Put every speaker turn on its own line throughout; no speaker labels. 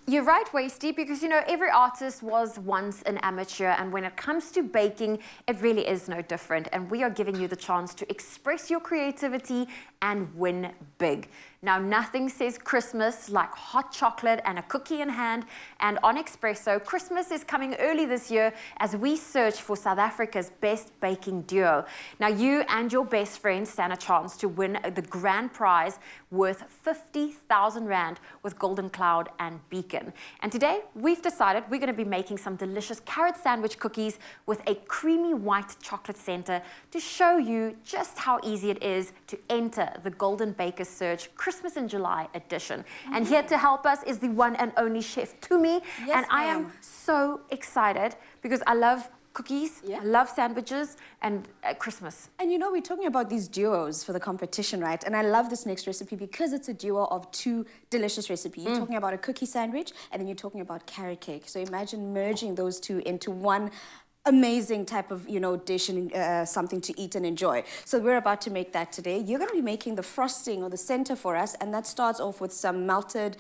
You're right, Wasty, because you know, every artist was once an amateur, and when it comes to baking, it really is no different. And we are giving you the chance to express your creativity and win big. Now, nothing says Christmas like hot chocolate and a cookie in hand. And on Expresso, Christmas is coming early this year as we search for South Africa's best baking duo. Now, you and your best friend stand a chance to win the grand prize worth 50,000 Rand with Golden Cloud and Beacon. And today, we've decided we're going to be making some delicious carrot sandwich cookies with a creamy white chocolate center to show you just how easy it is to enter the Golden Baker Search Christmas in July edition. And here to help us is the one and only Chef Tumi.
Yes,
and I am so excited because I love cookies, I love sandwiches, and Christmas.
And you know, we're talking about these duos for the competition, right? And I love this next recipe because it's a duo of two delicious recipes. You're talking about a cookie sandwich, and then you're talking about carrot cake. So imagine merging those two into one amazing type of, you know, dish and something to eat and enjoy. So we're about to make that today. You're going to be making the frosting or the center for us, and that starts off with some melted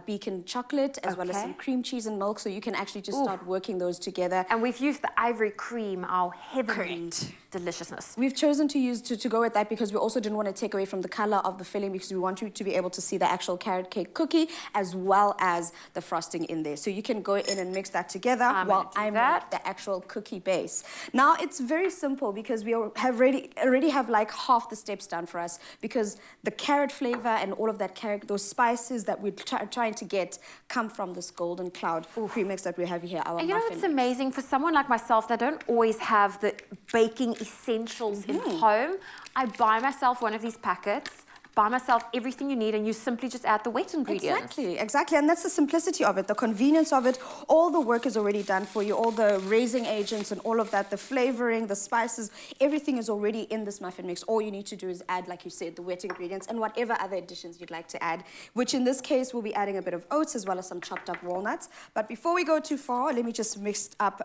Beacon chocolate as well as some cream cheese and milk, so you can actually just start working those together.
And we've used the ivory cream, our heavenly deliciousness.
We've chosen to use to go with that because we also didn't want to take away from the color of the filling, because we want you to be able to see the actual carrot cake cookie as well as the frosting in there. So you can go in and mix that together while I make the actual cookie base. Now it's very simple because we already have like half the steps done for us, because the carrot flavor and all of that carrot, those spices that we're trying to get come from this Golden Cloud premix that we have here, our
and you know what's amazing for someone like myself that don't always have the baking essentials in home? I buy myself one of these packets, buy myself everything you need, and you simply just add the wet ingredients.
Exactly, and that's the simplicity of it, the convenience of it. All the work is already done for you, all the raising agents and all of that, the flavoring, the spices, everything is already in this muffin mix. All you need to do is add, like you said, the wet ingredients and whatever other additions you'd like to add, which in this case we'll be adding a bit of oats as well as some chopped up walnuts. But before we go too far, let me just mix up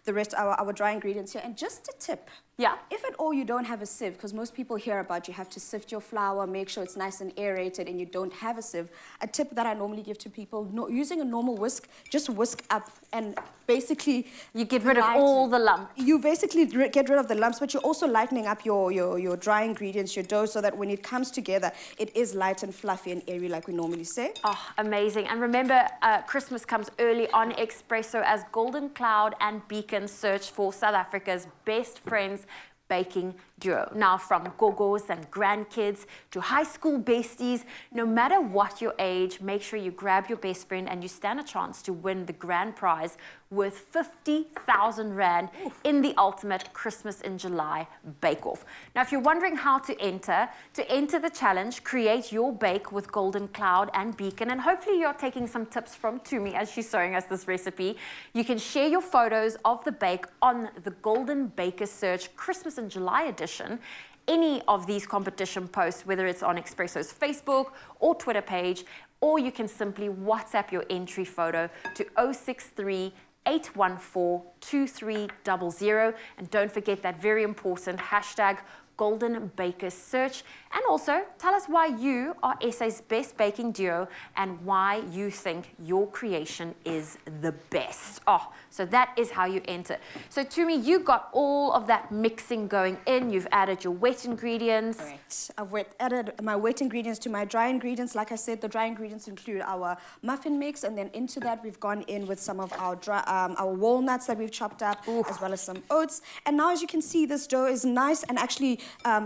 the rest of our dry ingredients here. And just a tip, if at all you don't have a sieve, because most people hear about you have to sift your flour, make sure it's nice and aerated, and you don't have a sieve, a tip that I normally give to people, using a normal whisk, just whisk up and basically
you get rid of all the lumps.
You basically get rid of the lumps, but you're also lightening up your dry ingredients, your dough, so that when it comes together, it is light and fluffy and airy like we normally say.
Oh, amazing. And remember, Christmas comes early on Expresso as Golden Cloud and Beacon search for South Africa's best friends baking duo. Now, from gogos and grandkids to high school besties, no matter what your age, make sure you grab your best friend and you stand a chance to win the grand prize worth 50,000 Rand in the ultimate Christmas in July bake-off. Now, if you're wondering how to enter the challenge, create your bake with Golden Cloud and Beacon, and hopefully you're taking some tips from Tumi as she's showing us this recipe. You can share your photos of the bake on the Golden Baker Search Christmas in July edition. Any of these competition posts, whether it's on Expresso's Facebook or Twitter page, or you can simply WhatsApp your entry photo to 063 814 2300, and don't forget that very important hashtag Golden Baker Search. And also tell us why you are SA's best baking duo and why you think your creation is the best. Oh, so that is how you enter. So Tumi, you got all of that mixing going in. You've added your wet ingredients.
Correct. I've added my wet ingredients to my dry ingredients. Like I said, the dry ingredients include our muffin mix, and then into that we've gone in with some of our our walnuts that we've chopped up, as well as some oats. And now, as you can see, this dough is nice and actually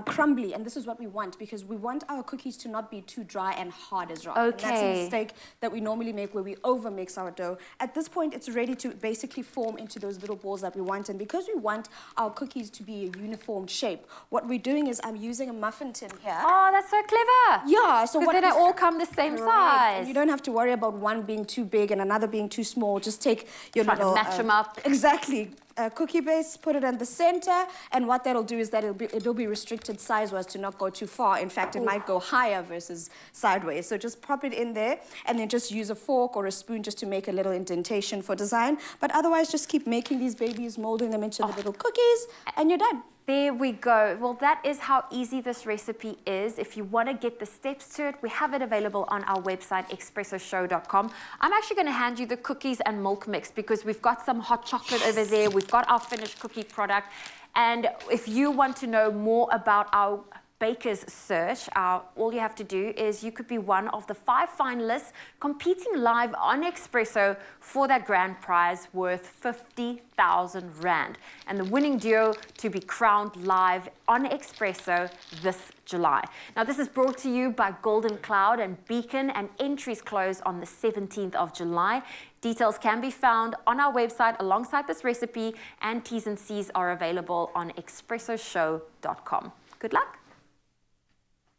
crumbly, and this is what we want, because we want our cookies to not be too dry and hard as rock.
Okay.
And that's a mistake that we normally make, where we over mix our dough. At this point, it's ready to basically form into those little balls that we want, and because we want our cookies to be a uniform shape, what we're doing is I'm using a muffin tin here.
Oh, that's so clever.
Yeah, so
because then they all come the same size.
And you don't have to worry about one being too big and another being too small. Just take your little...
match them up.
Exactly. Cookie base, put it in the center, and what that'll do is that it'll be restricted size-wise to not go too far. In fact, it might go higher versus sideways. So just pop it in there, and then just use a fork or a spoon just to make a little indentation for design. But otherwise, just keep making these babies, molding them into the little cookies, and you're done.
There we go. Well, that is how easy this recipe is. If you want to get the steps to it, we have it available on our website, expressoshow.com. I'm actually going to hand you the cookies and milk mix because we've got some hot chocolate over there. We've got our finished cookie product. And if you want to know more about our Baker's Search, all you have to do is you could be one of the 5 finalists competing live on Expresso for that grand prize worth 50,000 Rand. And the winning duo to be crowned live on Expresso this July. Now, this is brought to you by Golden Cloud and Beacon, and entries close on the 17th of July. Details can be found on our website alongside this recipe, and T's and C's are available on expressoshow.com. Good luck.